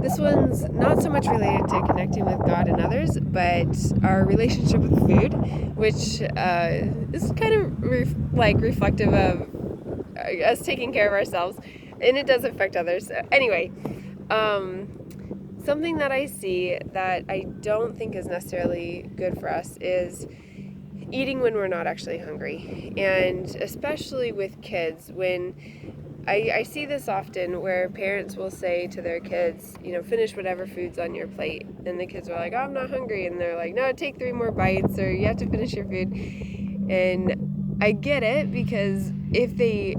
This one's not so much related to connecting with God and others, but our relationship with food, which is kind of reflective of us taking care of ourselves, and it does affect others. Anyway, um, something that I see that I don't think is necessarily good for us is eating when we're not actually hungry, and especially with kids. When I see this often where parents will say to their kids, finish whatever food's on your plate. And the kids are like, oh, I'm not hungry. And they're like, no, take 3 more bites, or you have to finish your food. And I get it, because if they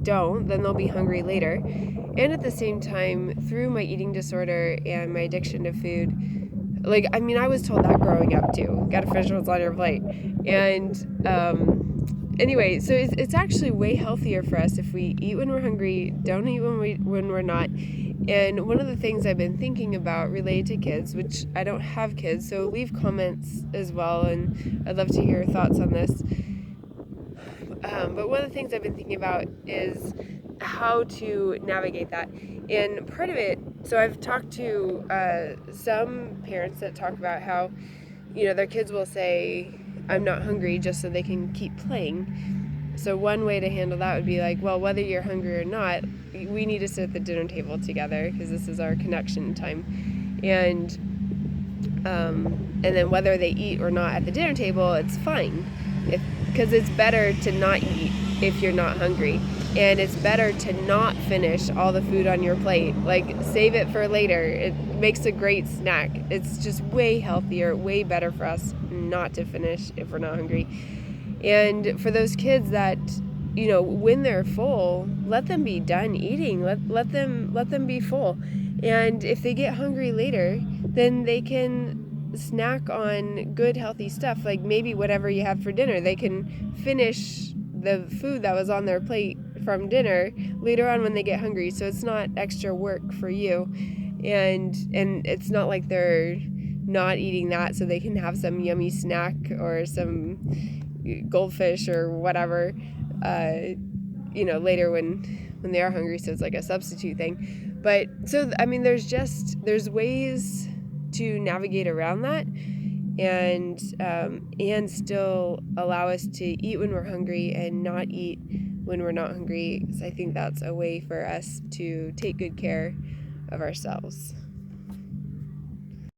don't, then they'll be hungry later. And at the same time, through my eating disorder and my addiction to food, I was told that growing up too. Gotta finish what's on your plate. And anyway, so it's actually way healthier for us if we eat when we're hungry, don't eat when we're not. And one of the things I've been thinking about related to kids, which I don't have kids, so leave comments as well, and I'd love to hear your thoughts on this. But one of the things I've been thinking about is how to navigate that. And part of it, so I've talked to some parents that talk about how, their kids will say, I'm not hungry, just so they can keep playing. So one way to handle that would be like, well, whether you're hungry or not, we need to sit at the dinner table together, because this is our connection time. And then whether they eat or not at the dinner table, it's fine. Because it's better to not eat if you're not hungry. And it's better to not finish all the food on your plate. Save it for later. It makes a great snack. It's just way healthier, way better for us not to finish if we're not hungry. And for those kids that, when they're full, let them be done eating. Let them be full. And if they get hungry later, then they can snack on good healthy stuff, like maybe whatever you have for dinner. They can finish the food that was on their plate from dinner later on when they get hungry, so it's not extra work for you, and it's not like they're not eating that so they can have some yummy snack or some goldfish or whatever later when they are hungry, so it's like a substitute thing. But so there's ways to navigate around that, and still allow us to eat when we're hungry and not eat when we're not hungry. So I think that's a way for us to take good care of ourselves.